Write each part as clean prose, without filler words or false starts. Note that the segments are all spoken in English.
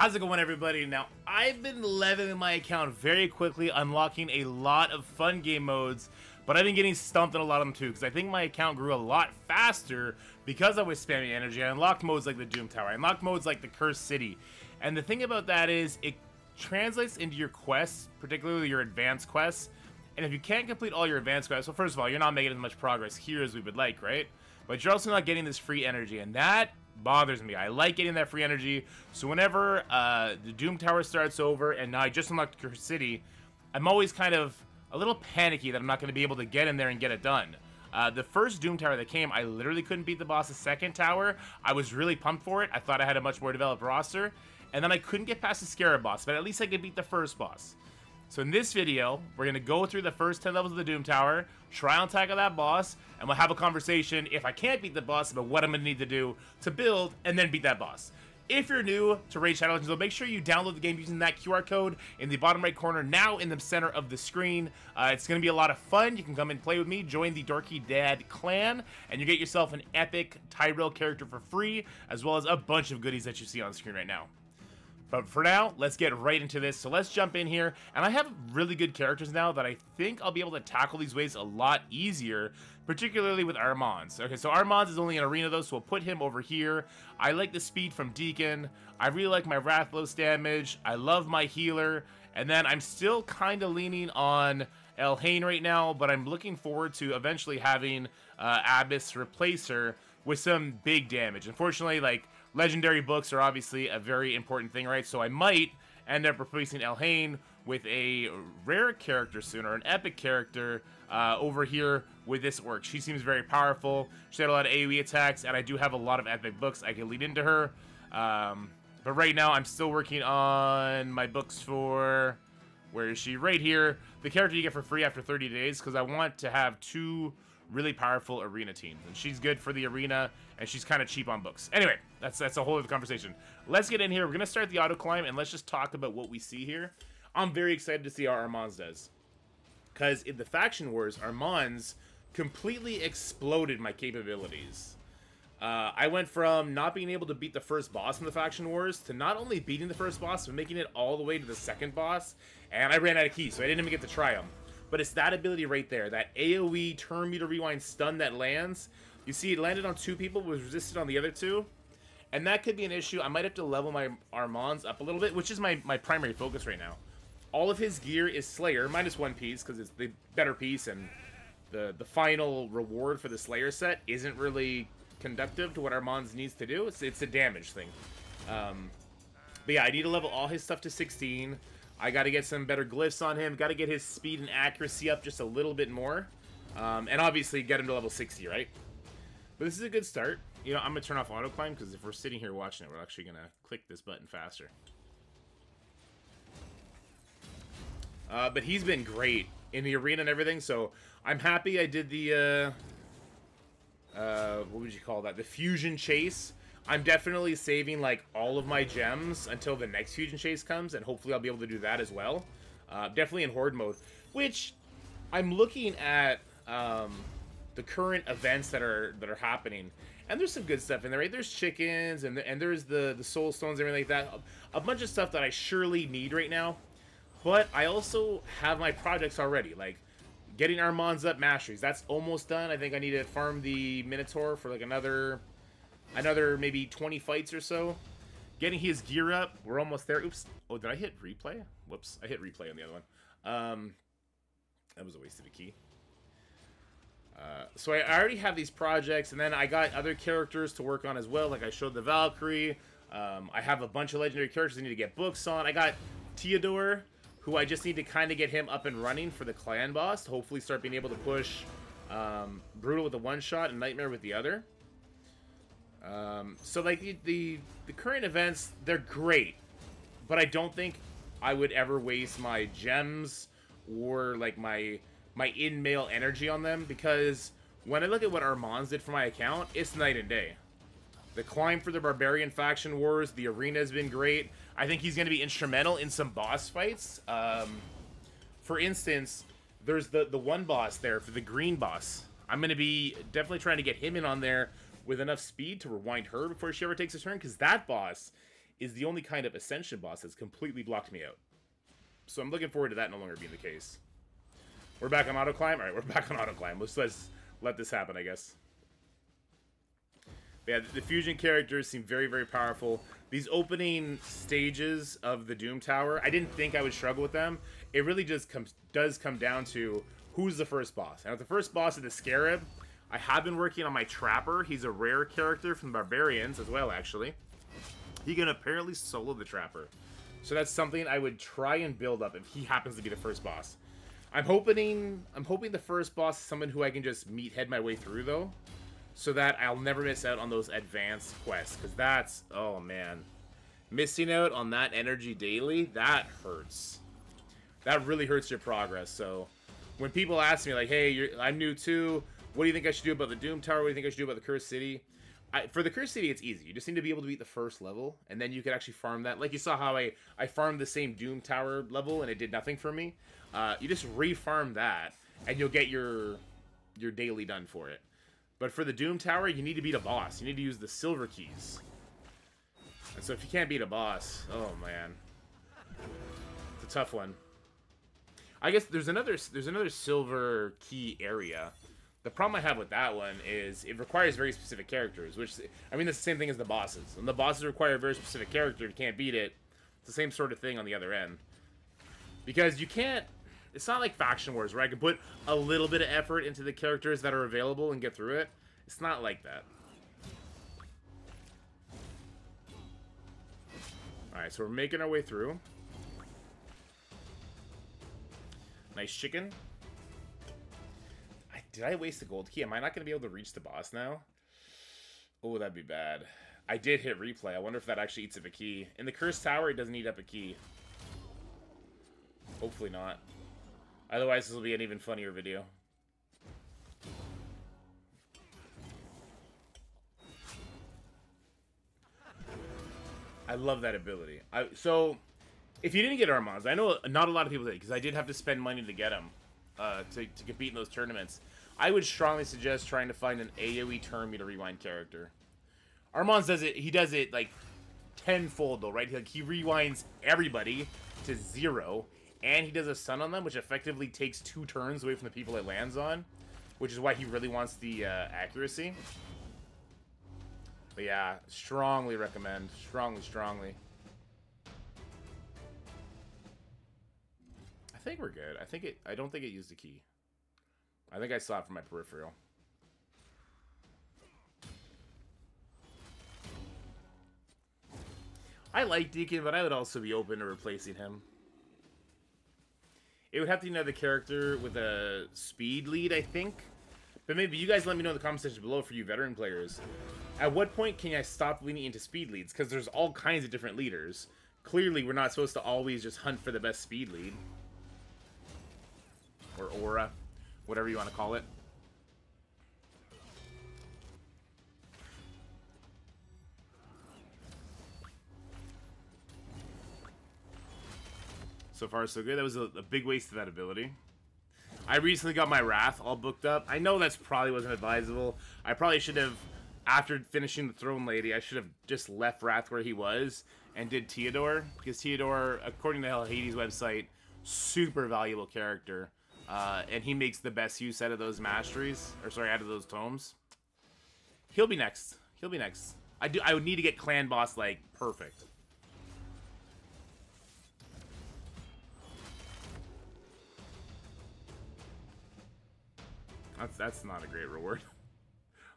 How's it going, everybody? Now, I've been leveling my account very quickly, unlocking a lot of fun game modes, but I've been getting stumped in a lot of them too, because I think my account grew a lot faster because I was spamming energy. I unlocked modes like the Doom Tower, I unlocked modes like the Cursed City, and the thing about that is, it translates into your quests, particularly your advanced quests, and if you can't complete all your advanced quests, well, first of all, you're not making as much progress here as we would like, right? But you're also not getting this free energy, and that bothers me. I like getting that free energy, so whenever the Doom Tower starts over and now I just unlocked Cursed City, I'm always kind of a little panicky that I'm not going to be able to get in there and get it done. The first Doom Tower that came, I literally couldn't beat the boss. The second tower, I was really pumped for it. I thought I had a much more developed roster, and then I couldn't get past the Scarab boss, but at least I could beat the first boss. So in this video, we're going to go through the first 10 levels of the Doom Tower, try and tackle that boss, and we'll have a conversation, if I can't beat the boss, about what I'm going to need to do to build and then beat that boss. If you're new to Raid Shadow Legends, though, make sure you download the game using that QR code in the bottom right corner, now in the center of the screen. It's going to be a lot of fun. You can come and play with me, join the Dorky Dad clan, and you get yourself an epic Tyrell character for free, as well as a bunch of goodies that you see on the screen right now. But for now, let's get right into this. So let's jump in here. And I have really good characters now that I think I'll be able to tackle these waves a lot easier, particularly with Armanz. Okay, so Armanz is only an arena though, so we'll put him over here. I like the speed from Deacon. I really like my Rathalos damage. I love my healer. And then I'm still kind of leaning on Elhain right now, but I'm looking forward to eventually having Abyss replace her with some big damage. Unfortunately, like, legendary books are obviously a very important thing, right? So I might end up replacing Elhain with a rare character soon, or an epic character over here with this orc. She seems very powerful. She had a lot of AoE attacks, and I do have a lot of epic books I can lead into her. But right now, I'm still working on my books for... Where is she? Right here. The character you get for free after 30 days, because I want to have two really powerful arena teams, and she's good for the arena, and she's kind of cheap on books. Anyway, that's a whole other conversation. Let's get in here. We're gonna start the auto climb, and let's just talk about what we see here. I'm very excited to see how Armanz does, because in the Faction Wars, Armanz completely exploded my capabilities. I went from not being able to beat the first boss in the Faction Wars to not only beating the first boss, but making it all the way to the second boss, and I ran out of keys, so I didn't even get to try them. But it's that ability right there, that AoE turn meter rewind stun that lands. You see, it landed on two people, was resisted on the other two. And that could be an issue. I might have to level my Armanz up a little bit, which is my primary focus right now. All of his gear is Slayer, minus one piece, because it's the better piece, and the final reward for the Slayer set isn't really conductive to what Armanz needs to do. It's a damage thing. But yeah, I need to level all his stuff to 16. I got to get some better glyphs on him. Got to get his speed and accuracy up just a little bit more. And obviously get him to level 60, right? But this is a good start. You know, I'm going to turn off auto climb, because if we're sitting here watching it, we're actually going to click this button faster. But he's been great in the arena and everything, so I'm happy I did the, what would you call that? The fusion chase. I'm definitely saving, like, all of my gems until the next fusion chase comes, and hopefully I'll be able to do that as well. Definitely in horde mode, which I'm looking at the current events that are happening, and there's some good stuff in there, right? There's chickens, and there's the soul stones and everything like that. A bunch of stuff that I surely need right now, but I also have my projects already, like getting Armanz up masteries. That's almost done. I think I need to farm the Minotaur for like another maybe 20 fights or so. Getting his gear up. We're almost there. Oops. Oh, did I hit replay? Whoops. I hit replay on the other one. That was a waste of a key. So I already have these projects, and then I got other characters to work on as well. Like I showed the Valkyrie. I have a bunch of legendary characters I need to get books on. I got Theodore, who I just need to kind of get him up and running for the clan boss to hopefully start being able to push Brutal with the one shot and Nightmare with the other. So like the current events, they're great, but I don't think I would ever waste my gems or like my in-mail energy on them, because when I look at what Armanz did for my account, it's night and day. The climb for the Barbarian Faction Wars, the arena has been great. I think he's going to be instrumental in some boss fights. For instance, there's the one boss there for the green boss. I'm going to be definitely trying to get him in on there with enough speed to rewind her before she ever takes a turn, because that boss is the only kind of Ascension boss that's completely blocked me out. So I'm looking forward to that no longer being the case. We're back on auto climb? Alright, we're back on auto climb. Let's let this happen, I guess. But yeah, the fusion characters seem very, very powerful. These opening stages of the Doom Tower, I didn't think I would struggle with them. It really just does come down to who's the first boss. And if the first boss is the Scarab, I have been working on my Trapper. He's a rare character from the Barbarians as well, actually. He can apparently solo the Trapper. So that's something I would try and build up if he happens to be the first boss. I'm hoping the first boss is someone who I can just meathead my way through, though, so that I'll never miss out on those advanced quests, because that's, oh man, missing out on that energy daily, that hurts. That really hurts your progress. So when people ask me, like, hey, I'm new too, what do you think I should do about the Doom Tower? What do you think I should do about the Cursed City? For the Cursed City, it's easy. You just need to be able to beat the first level, and then you can actually farm that. Like you saw how I farmed the same Doom Tower level, and it did nothing for me. You just re-farm that, and you'll get your daily done for it. But for the Doom Tower, you need to beat a boss. You need to use the silver keys. And so if you can't beat a boss, oh man, it's a tough one. I guess there's another silver key area. The problem I have with that one is it requires very specific characters, which, I mean, that's the same thing as the bosses. When the bosses require a very specific character, you can't beat it. It's the same sort of thing on the other end. Because you can't, it's not like Faction Wars where I can put a little bit of effort into the characters that are available and get through it. It's not like that. Alright, so we're making our way through. Nice chicken. Did I waste the gold key? Am I not going to be able to reach the boss now? Oh, that'd be bad. I did hit replay. I wonder if that actually eats up a key. In the Cursed Tower, it doesn't eat up a key. Hopefully not. Otherwise, this will be an even funnier video. I love that ability. So, if you didn't get Armands, I know not a lot of people did, because I did have to spend money to get them to compete in those tournaments. I would strongly suggest trying to find an AoE turn me to rewind character. Armands does it, he does it like tenfold though, right? Like he rewinds everybody to 0, and he does a stun on them, which effectively takes 2 turns away from the people it lands on, which is why he really wants the accuracy. But yeah, strongly recommend. Strongly. I think we're good. I don't think it used a key. I think I saw it from my peripheral. I like Deacon, but I would also be open to replacing him. It would have to be another character with a speed lead, I think. But maybe you guys let me know in the comment section below for you veteran players. At what point can I stop leaning into speed leads? Because there's all kinds of different leaders. Clearly, we're not supposed to always just hunt for the best speed lead. Or aura. Whatever you want to call it. So far, so good. That was a big waste of that ability. I recently got my Wrath all booked up. I know that's probably wasn't advisable. I probably should have, after finishing the Throne Lady, I should have just left Wrath where he was and did Theodore. Because Theodore, according to the Hell Hades website, super valuable character. And he makes the best use out of those masteries. Or sorry, out of those tomes. He'll be next. He'll be next. I would need to get Clan Boss, like, perfect. That's not a great reward.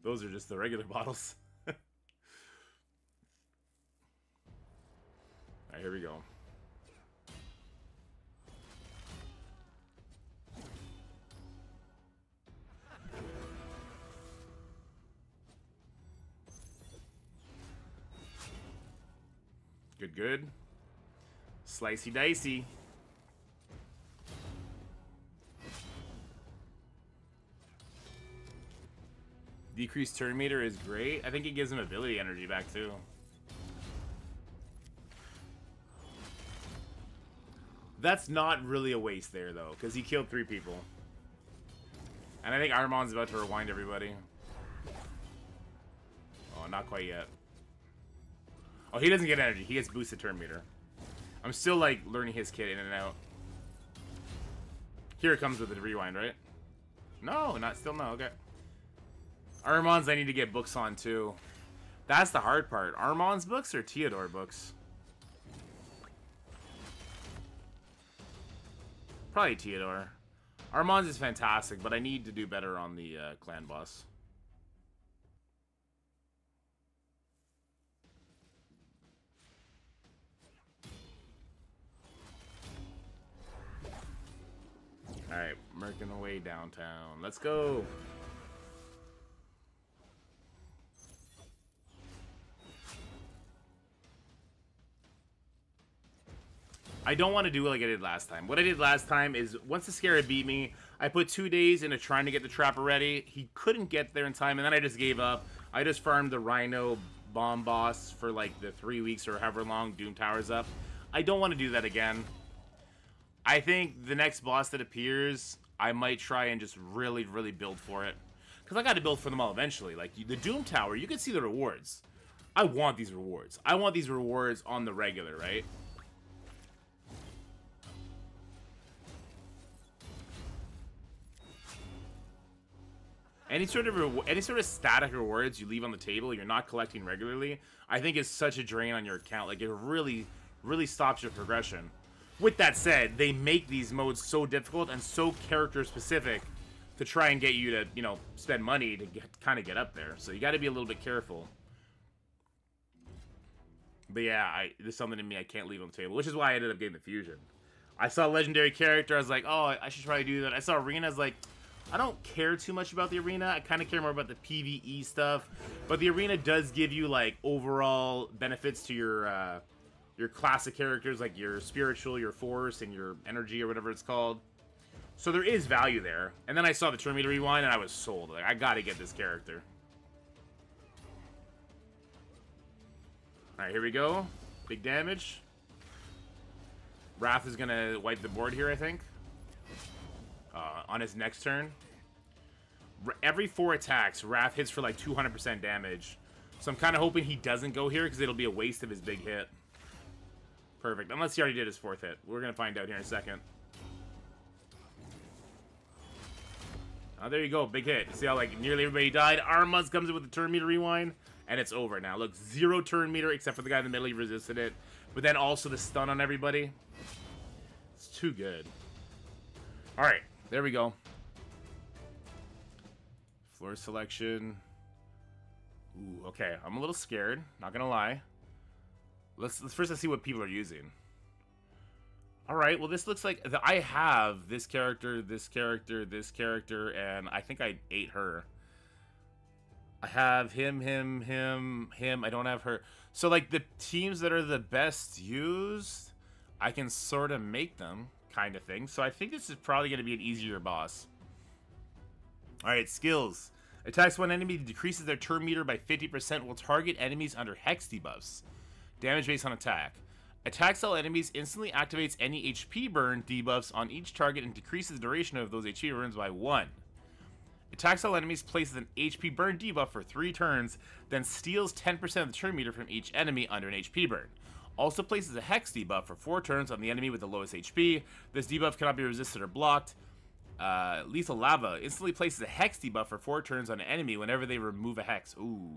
Those are just the regular bottles. Alright, here we go. Good, good. Slicey dicey. Decreased turn meter is great. I think it gives him ability energy back too. That's not really a waste there though, because he killed 3 people. And I think Armand's about to rewind everybody. Oh, not quite yet. Oh, he doesn't get energy. He gets boosted turn meter. I'm still, like, learning his kit in and out. Here it comes with the rewind, right? No, still no. Okay. Armand's I need to get books on, too. That's the hard part. Armand's books or Theodore books? Probably Theodore. Armand's is fantastic, but I need to do better on the clan boss. Alright, working away downtown. Let's go! I don't want to do it like I did last time. What I did last time is, once the Scarab beat me, I put 2 days into trying to get the Trapper ready. He couldn't get there in time, and then I just gave up. I just farmed the Rhino bomb boss for like the 3 weeks or however long Doom Tower's up. I don't want to do that again. I think the next boss that appears, I might try and just really, really build for it. Because I got to build for them all eventually. Like, the Doom Tower, you can see the rewards. I want these rewards. I want these rewards on the regular, right? Any sort of static rewards you leave on the table you're not collecting regularly, I think is such a drain on your account. Like, it really, really stops your progression. With that said, they make these modes so difficult and so character specific to try and get you to, you know, spend money to kind of get up there. So you got to be a little bit careful. But yeah, there's something in me I can't leave on the table, which is why I ended up getting the fusion. I saw a legendary character, I was like, oh, I should try to do that. I saw arena, I was like, I don't care too much about the arena. I kind of care more about the PvE stuff. But the arena does give you, like, overall benefits to your classic characters, like your spiritual, your force, and your energy, or whatever it's called. So there is value there. And then I saw the turn meter rewind, and I was sold. Like, I gotta get this character. Alright, here we go. Big damage. Wrath is gonna wipe the board here, I think. On his next turn. Every 4 attacks, Wrath hits for like 200% damage. So I'm kind of hoping he doesn't go here because it'll be a waste of his big hit. Perfect. Unless he already did his 4th hit. We're going to find out here in a second. Oh, there you go. Big hit. See how like nearly everybody died? Armaz comes in with the turn meter rewind. And it's over now. Look, 0 turn meter except for the guy in the middle. He resisted it. But then also the stun on everybody. It's too good. Alright. There we go. Floor selection. Ooh, okay. I'm a little scared. Not gonna lie. Let's see what people are using. Alright, well this looks like... I have this character, this character, this character, and I think I ate her. I have him. I don't have her. So, like, the teams that are the best used, I can sort of make them. Kind of thing. So I think this is probably going to be an easier boss. Alright, skills. Attacks one enemy, decreases their turn meter by 50%, will target enemies under hex debuffs. Damage based on attack. Attacks all enemies, instantly activates any HP burn debuffs on each target and decreases the duration of those HP burns by 1. Attacks all enemies, places an HP burn debuff for 3 turns, then steals 10% of the turn meter from each enemy under an HP burn. Also places a hex debuff for 4 turns on the enemy with the lowest HP. This debuff cannot be resisted or blocked. Lethal Lava instantly places a hex debuff for 4 turns on an enemy whenever they remove a hex. Ooh.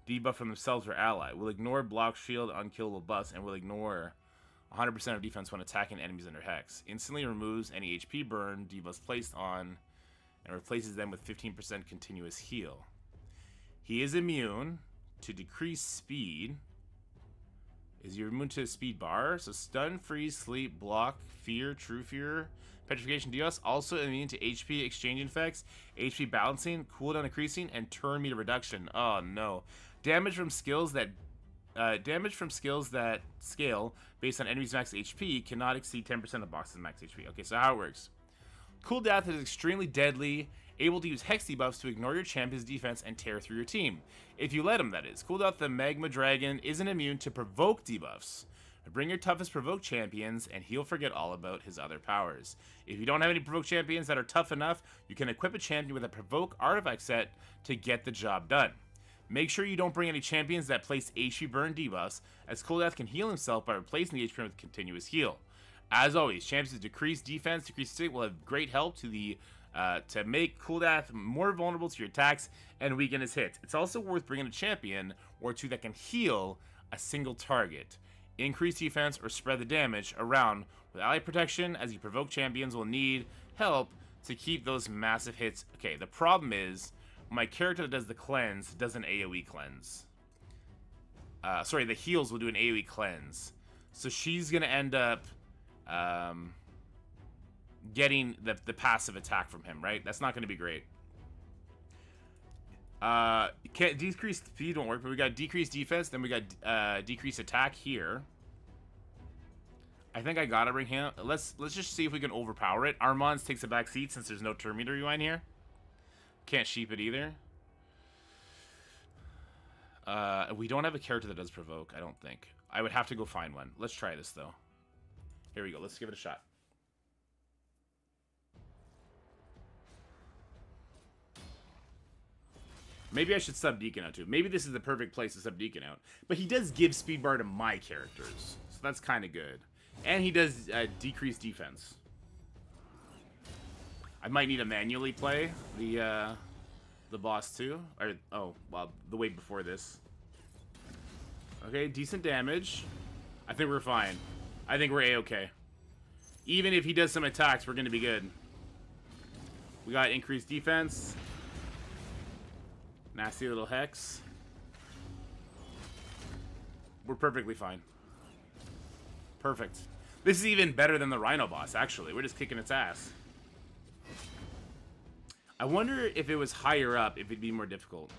Debuff from themselves or ally. Will ignore block, shield, unkillable buffs, and will ignore 100% of defense when attacking enemies under hex. Instantly removes any HP burn debuffs placed on and replaces them with 15% continuous heal. He is immune to decreased speed. Is he immune to a speed bar? So stun, freeze, sleep, block, fear, true fear, petrification debuffs. Also immune to HP exchange effects, HP balancing, cooldown increasing, and turn meter reduction. Oh no. Damage from skills that scale based on enemies' max HP cannot exceed 10% of box's max HP. Okay, so how it works. Cool Death is extremely deadly, able to use hex debuffs to ignore your champion's defense and tear through your team. If you let him, that is. Cool Death, the Magma Dragon, isn't immune to provoke debuffs. Bring your toughest provoke champions, and he'll forget all about his other powers. If you don't have any provoke champions that are tough enough, you can equip a champion with a provoke artifact set to get the job done. Make sure you don't bring any champions that place HP burn debuffs, as Cooldeath can heal himself by replacing the HP burn with continuous heal. As always, champions with decreased defense, decreased state will have great help to the to make Cooldeath more vulnerable to your attacks and weaken his hits. It's also worth bringing a champion or two that can heal a single target, increase defense, or spread the damage around with ally protection, as you provoke champions will need help to keep those massive hits. Okay, the problem is my character that does the cleanse does an AoE cleanse. Sorry, the heals will do an AoE cleanse. So she's going to end up getting the passive attack from him, right? That's not going to be great. Decreased speed won't work, but we got decreased defense, then we got decreased attack here. I think I gotta bring him. Let's just see if we can overpower it. Armand's takes a back seat since there's no Terminator rewind here. Can't sheep it either. We don't have a character that does provoke, I don't think. I would have to go find one. Let's try this though. Here we go. Let's give it a shot. Maybe I should sub Deacon out too. Maybe this is the perfect place to sub Deacon out. But he does give speed bar to my characters, so that's kind of good. And he does decrease defense. I might need to manually play the boss too. Or oh, well, the way before this. Okay, decent damage. I think we're fine. I think we're a-okay. Even if he does some attacks, we're gonna be good. We got increased defense. Nasty little hex. We're perfectly fine. Perfect. This is even better than the Rhino boss, actually. We're just kicking its ass. I wonder if it was higher up, if it'd be more difficult.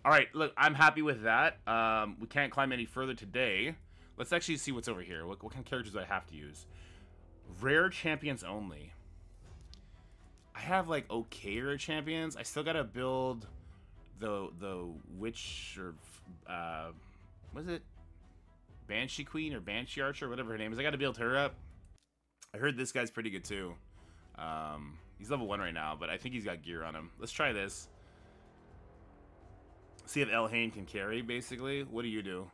Alright, look, I'm happy with that. We can't climb any further today. Let's actually see what's over here. What kind of characters do I have to use? Rare champions only. I have, like, okay rare champions. I still gotta build the witch, or, what is it? Banshee Queen or Banshee Archer, whatever her name is. I gotta build her up. I heard this guy's pretty good too. He's level 1 right now, but I think he's got gear on him. Let's try this. See if Elhain can carry, basically. What do you do?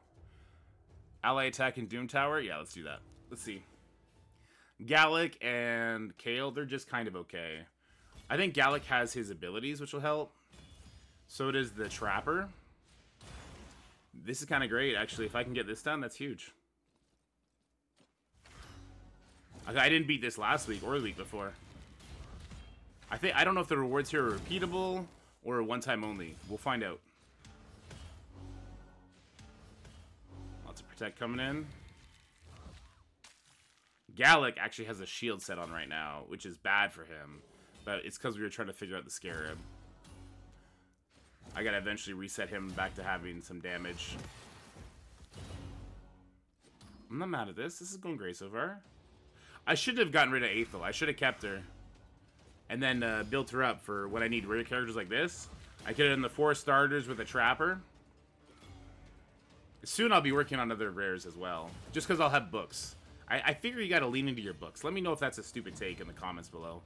Ally attack in Doom Tower? Yeah, let's do that. Let's see. Gallic and Kale, they're just kind of okay. I think Gallic has his abilities, which will help. So does the Trapper. This is kind of great, actually. If I can get this done, that's huge. I didn't beat this last week or the week before. I don't know if the rewards here are repeatable or one-time only. We'll find out. Lots of protect coming in. Gallic actually has a shield set on right now, which is bad for him. But it's because we were trying to figure out the Scarab. I gotta eventually reset him back to having some damage. I'm not mad at this. This is going great so far. I should have gotten rid of Aethel. I should have kept her. And then built her up for when I need rare characters like this. I could have done the 4 starters with a Trapper. Soon I'll be working on other rares as well. Just because I'll have books. I figure you gotta lean into your books. Let me know if that's a stupid take in the comments below.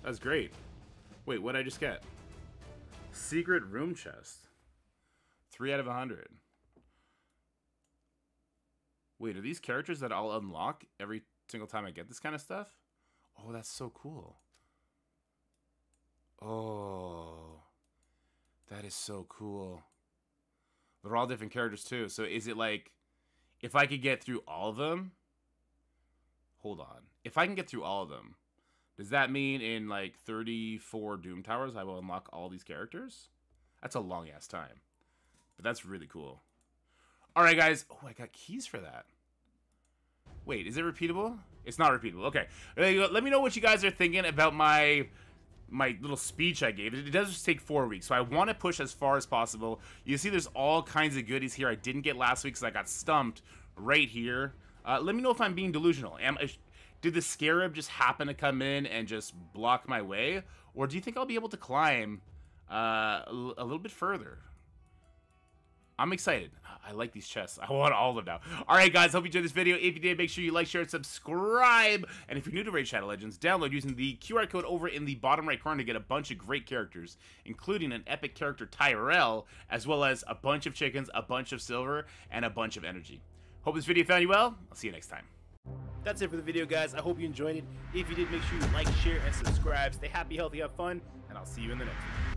That's great. Wait, what'd I just get? Secret room chest. 3 out of 100. Wait, are these characters that I'll unlock every single time I get this kind of stuff? Oh, that's so cool. Oh, that is so cool. They're all different characters too. So is it like, if I could get through all of them? Hold on. If I can get through all of them, does that mean in like 34 Doom Towers I will unlock all these characters? That's a long ass time. But that's really cool. Alright guys. Oh, I got keys for that. Wait, is it repeatable? It's not repeatable. Okay. Let me know what you guys are thinking about my little speech I gave. It does just take 4 weeks, so I want to push as far as possible. You see there's all kinds of goodies here I didn't get last week because I got stumped right here. Let me know if I'm being delusional. Did the Scarab just happen to come in and just block my way? Or do you think I'll be able to climb a little bit further? I'm excited. I like these chests. I want all of them now. Alright guys, hope you enjoyed this video. If you did, make sure you like, share, and subscribe. And if you're new to Raid Shadow Legends, download using the QR code over in the bottom right corner to get a bunch of great characters, including an epic character Tyrell, as well as a bunch of chickens, a bunch of silver, and a bunch of energy. Hope this video found you well. I'll see you next time. That's it for the video, guys. I hope you enjoyed it. If you did, make sure you like, share, and subscribe. Stay happy, healthy, have fun, and I'll see you in the next one.